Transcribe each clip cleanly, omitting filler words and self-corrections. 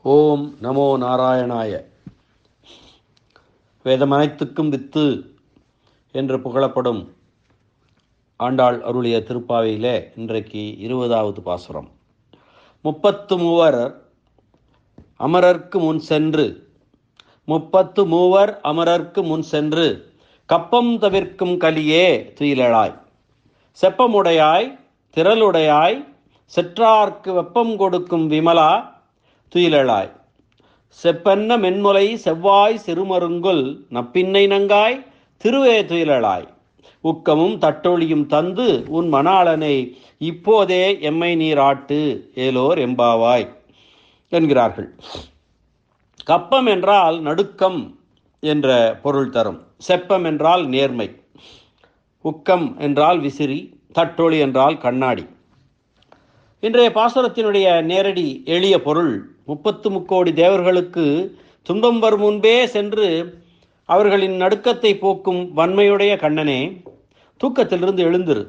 ஓம் நமோ நாராயணாய. வேதமனைத்துக்கும் வித்து என்று புகழப்படும் ஆண்டாள் அருளிய திருப்பாவையிலே இன்றைக்கு 20வது பாசுரம். 33 அமரர்க்கு முன் சென்று 33 அமரர்க்கு முன் சென்று கப்பம் தவிர்க்கும் கலியே துயிலழாய், செப்பமுடையாய் திரளுடையாய் செற்றார்க்கு வெப்பம் கொடுக்கும் விமலா துயிலழாய், செப்பென்ன மென்முலை செவ்வாய் சிறுமருங்குல் நப்பின்னை நங்காய் திருவே துயிலழாய், உக்கமும் தட்டொழியும் தந்து உன் மணாளனை இப்போதே எம்மை நீராட்டு ஏலோர் எம்பாவாய் என்கிறார்கள். கப்பம் என்றால் நடுக்கம் என்ற பொருள் தரும். செப்பம் என்றால் நேர்மை, உக்கம் என்றால் விசிறி, தட்டொளி என்றால் கண்ணாடி. இன்றைய பாசுரத்தினுடைய நேரடி எளிய பொருள், 33 தேவர்களுக்கு துன்பம் வரும் முன்பே சென்று அவர்களின் நடுக்கத்தை போக்கும் வன்மையுடைய கண்ணனே, தூக்கத்திலிருந்து எழுந்திரு.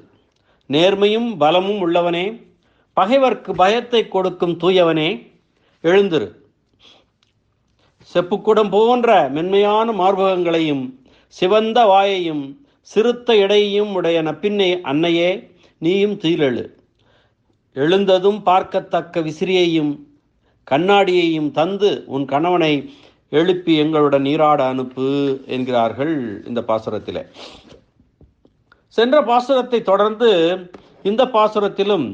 நேர்மையும் பலமும் உள்ளவனே, பகைவர்க்கு பயத்தை கொடுக்கும் தூயவனே, எழுந்திரு. செப்புக்குடம் போன்ற மென்மையான மார்பகங்களையும் சிவந்த வாயையும் சிறுத்த இடையையும் உடைய நப்பின்னை அன்னையே, நீயும் துயிலெழு. எழுந்ததும் பார்க்கத்தக்க விசிறியையும் கண்ணாடியையும் தந்து உன் கணவனை எழுப்பி எங்களுடன் நீராட அனுப்பு என்கிறார்கள் இந்த பாசுரத்தில். சென்ற பாசுரத்தை தொடர்ந்து இந்த பாசுரத்திலும்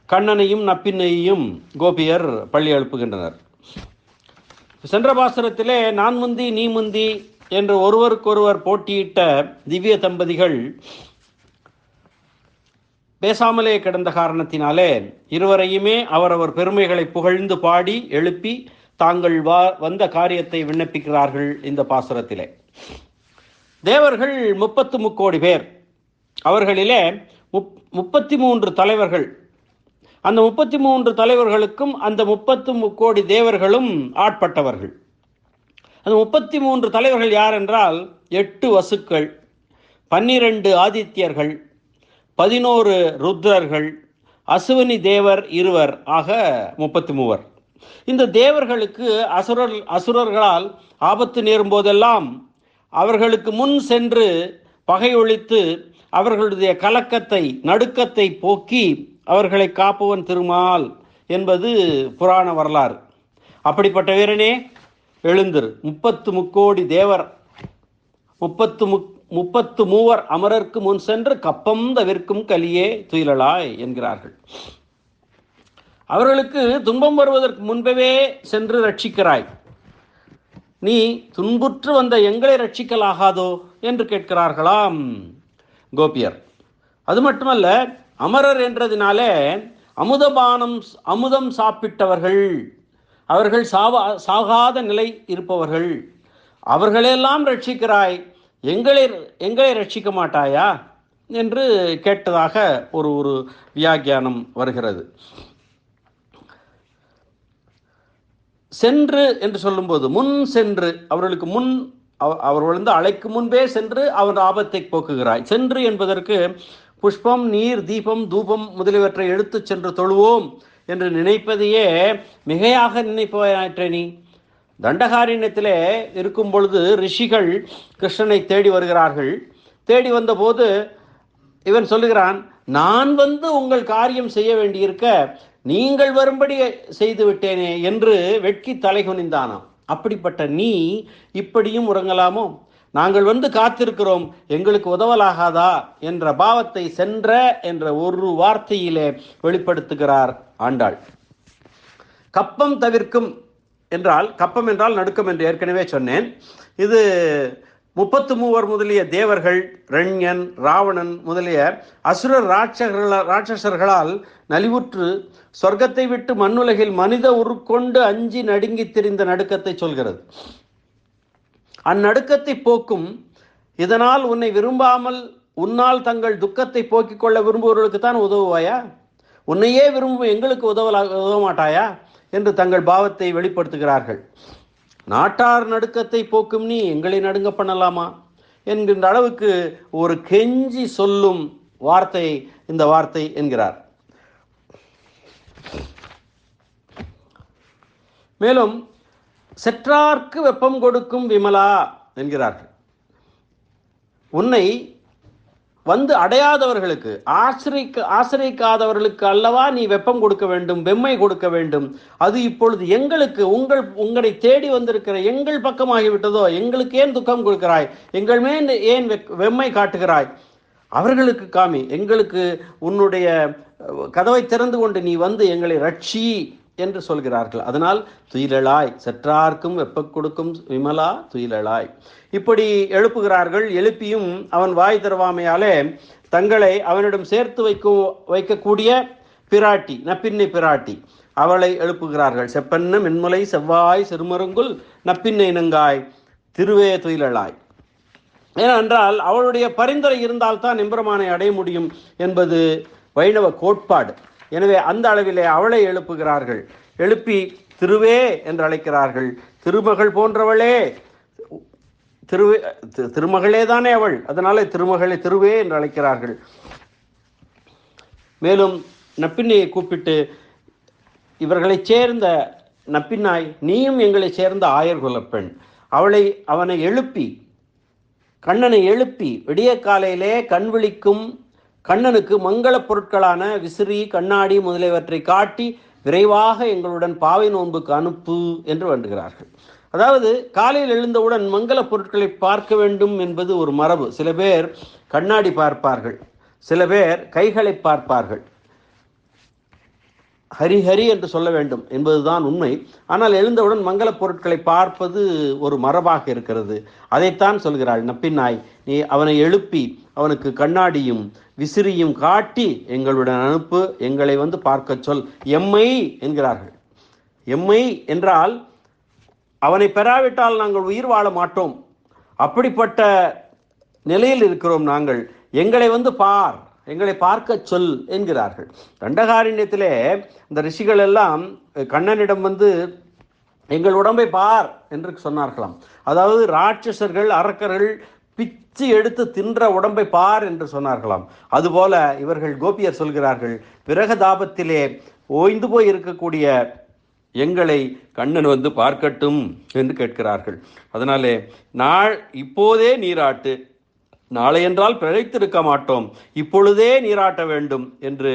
கண்ணனையும் நப்பின்னையும் கோபியர் பள்ளி எழுப்புகின்றனர். சென்ற பாசுரத்திலே நான் முந்தி நீ முந்தி என்று ஒருவருக்கொருவர் போட்டியிட்ட திவ்ய தம்பதிகள் பேசாமலே கிடந்த காரணத்தினாலே இருவரையுமே அவரவர் பெருமைகளை புகழ்ந்து பாடி எழுப்பி தாங்கள் வந்த காரியத்தை விண்ணப்பிக்கிறார்கள் இந்த பாசுரத்திலே. தேவர்கள் 33 பேர், அவர்களிலே 33 தலைவர்கள். அந்த 33 தலைவர்களுக்கும் அந்த 33 தேவர்களும் ஆட்பட்டவர்கள். அந்த 33 தலைவர்கள் யார் என்றால் 8 வசுக்கள், 12 ஆதித்யர்கள், 11 ருத்ரர்கள், அசுவனி தேவர் 2 ஆக 33. இந்த தேவர்களுக்கு அசுரர்களால் ஆபத்து நேரும் போதெல்லாம் அவர்களுக்கு முன் சென்று பகை ஒழித்து அவர்களுடைய கலக்கத்தை நடுக்கத்தை போக்கி அவர்களை காப்பவன் திருமால் என்பது புராண வரலாறு. அப்படிப்பட்ட வீரனே எழுந்திரு. 33 தேவர் 33 அமரர்க்கு முன் சென்று கப்பம் தவிர்க்கும் கலியே துயிலழாய் என்கிறார்கள். அவர்களுக்கு துன்பம் வருவதற்கு முன்பவே சென்று ரட்சிக்கிறாய், நீ துன்புற்று வந்த எங்களை ரட்சிக்கலாகாதோ என்று கேட்கிறார்களாம் கோபியர். அது மட்டுமல்ல, அமரர் என்றதினாலே அமுதம் சாப்பிட்டவர்கள், அவர்கள் சாகாத நிலை இருப்பவர்கள், அவர்களெல்லாம் ரட்சிக்கிறாய், எங்களை ரட்சிக்க மாட்டாயா என்று கேட்டதாக ஒரு வியாக்கியானம் வருகிறது. சென்று என்று சொல்லும்போது முன் சென்று, அவர்களுக்கு முன் அவர்கள் அழைக்கும் முன்பே சென்று அவர் ஆபத்தை போக்குகிறாய். சென்று என்பதற்கு புஷ்பம், நீர், தீபம், தூபம் முதலியவற்றை எடுத்து சென்று தொழுவோம் என்று நினைப்பதையே மிகையாக நினைப்பவனாயிற்றே நீ. தண்டகாரண்யத்திலே இருக்கும் பொழுது ரிஷிகள் கிருஷ்ணனை தேடி வருகிறார்கள். தேடி வந்தபோது இவன் சொல்லுகிறான், நான் வந்து உங்கள் காரியம் செய்ய வேண்டியிருக்க நீங்கள் வரும்படி செய்து விட்டேனே என்று வெட்கி தலை குனிந்தானாம். அப்படிப்பட்ட நீ இப்படியும் உறங்கலாமோ? நாங்கள் வந்து காத்திருக்கிறோம், எங்களுக்கு உதவலாகாதா என்ற பாவத்தை சென்ற என்ற ஒரு வார்த்தையிலே வெளிப்படுத்துகிறார் ஆண்டாள். கப்பம் தவிர்க்கும் என்றால், கப்பம் என்றால் நடுக்கம் என்று ஏற்கனவே சொன்னேன். இது 33 முதலிய தேவர்கள், ரண்யன், ராவணன் முதலிய அசுரர் ராட்சசர்களால் நலிவுற்று சொர்க்கத்தை விட்டு மண்ணுலகில் மனித உருக்கொண்டு அஞ்சி நடுங்கி திரிந்த நடுக்கத்தை சொல்கிறது. அந்நடுக்கத்தை போக்கும், இதனால் உன்னை விரும்பாமல் உன்னால் தங்கள் துக்கத்தை போக்கிக் கொள்ள விரும்புவவர்களுக்கு தான் உதவுவாயா? உன்னையே விரும்பும் எங்களுக்கு உதவ மாட்டாயா என்று தங்கள் பாவத்தை வெளிப்படுத்துகிறார்கள். நாட்டார் நடுக்கத்தை போக்கும் நீ எங்களை நடுங்க பண்ணலாமா என்கின்ற அளவுக்கு ஒரு கெஞ்சி சொல்லும் வார்த்தை இந்த வார்த்தை என்கிறார். மேலும் செற்றார்க்கு வெப்பம் கொடுக்கும் விமலா என்கிறார்கள். உன்னை வந்து அடையாதவர்களுக்கு, ஆசிரிக்காதவர்களுக்கு அல்லவா நீ வெப்பம் கொடுக்க வேண்டும், வெம்மை கொடுக்க வேண்டும். அது இப்பொழுது எங்களுக்கு, உங்களை தேடி வந்திருக்கிற எங்கள் பக்கமாகிவிட்டதோ, எங்களுக்கு ஏன் துக்கம் கொடுக்கிறாய், எங்கள் மேல் ஏன் வெம்மை காட்டுகிறாய், அவர்களுக்கு காமி, எங்களுக்கு உன்னுடைய கதவை திறந்து கொண்டு நீ வந்து எங்களை ரட்சி என்று சொல்கிறார்கள். அதனால் துயிலளாய், செற்றார்க்கும் வெப்ப கொடுக்கும் விமலா துயிலளாய் இப்படி எழுப்புகிறார்கள். எழுப்பியும் அவன் வாய் தருவாமையாலே தங்களை அவனிடம் சேர்த்து வைக்கக்கூடிய பிராட்டி, நப்பின்னை பிராட்டி, அவளை எழுப்புகிறார்கள். செப்பன்ன மென்முலை செவ்வாய் சிறுமருங்குல் நப்பின்னை நங்காய் திருவே துயிலளாய். ஏனென்றால் அவளுடைய பரிந்துரை இருந்தால்தான் எம்பெருமானை அடைய முடியும் என்பது வைணவ கோட்பாடு. எனவே அந்த அளவிலே அவளை எழுப்புகிறார்கள். எழுப்பி திருவே என்று அழைக்கிறார்கள். திருமகள் போன்றவளே, திருமகளே தானே அவள், அதனால திருமகளே திருவே என்று அழைக்கிறார்கள். மேலும் நப்பின்னையை கூப்பிட்டு, இவர்களை சேர்ந்த நப்பின்னாய், நீயும் எங்களை சேர்ந்த ஆயர்குலப்பெண், அவனை எழுப்பி, கண்ணனை எழுப்பி விடிய காலையிலே கண் விழிக்கும் கண்ணனுக்கு மங்கள பொருட்களான விசிறி, கண்ணாடி முதலியவற்றை காட்டி விரைவாக எங்களுடன் பாவை நோன்புக்கு அனுப்பு என்று வேண்டுகிறார்கள். அதாவது காலையில் எழுந்தவுடன் மங்கள பொருட்களை பார்க்க வேண்டும் என்பது ஒரு மரபு. சில பேர் கண்ணாடி பார்ப்பார்கள், சில பேர் கைகளை பார்ப்பார்கள். ஹரி ஹரி என்று சொல்ல வேண்டும் என்பதுதான் உண்மை. ஆனால் எழுந்தவுடன் மங்கள பொருட்களை பார்ப்பது ஒரு மரபாக இருக்கிறது. அதைத்தான் சொல்கிறாள் நப்பின்னாய், நீ அவனை எழுப்பி அவனுக்கு கண்ணாடியும் விசிறியும் காட்டி எங்களுடன் அனுப்பு, எங்களை வந்து பார்க்க சொல். எம்மை என்கிறார்கள். எம்மை என்றால் அவனை பெறாவிட்டால் நாங்கள் உயிர் வாழ மாட்டோம், அப்படிப்பட்ட நிலையில் இருக்கிறோம் நாங்கள், எங்களை வந்து பார், எங்களை பார்க்க சொல் என்கிறார்கள். தண்டகாரண்யத்திலே இந்த ரிஷிகள் எல்லாம் கண்ணனிடம் வந்து எங்கள் உடம்பை பார் என்று சொன்னார்களாம். அதாவது ராட்சசர்கள், அரக்கர்கள் பிச்சு எடுத்து தின்ற உடம்பை பார் என்று சொன்னார்களாம். அதுபோல இவர்கள் கோபியர் சொல்கிறார்கள், விரகதாபத்திலே ஓய்ந்து போய் இருக்கக்கூடிய எங்களை கண்ணன் வந்து பார்க்கட்டும் என்று கேட்கிறார்கள். அதனாலே இப்போதே நீராட்டு, நாளை என்றால் பிழைத்திருக்க மாட்டோம், இப்பொழுதே நீராட்ட வேண்டும் என்று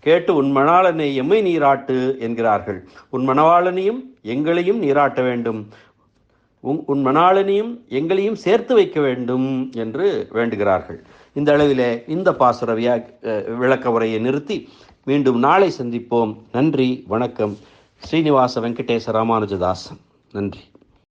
கேட்டு உன் மணாளனை எம்மை நீராட்டு என்கிறார்கள். உன் மணவாளனையும் எங்களையும் நீராட்ட வேண்டும், உன் மணாளனையும் எங்களையும் சேர்த்து வைக்க வேண்டும் என்று வேண்டுகிறார்கள். இந்த அளவிலே இந்த பாசுர விளக்க உரையை நிறுத்தி மீண்டும் நாளை சந்திப்போம். நன்றி, வணக்கம். ஸ்ரீனிவாச வெங்கடேச ராமானுஜதாசன். நன்றி.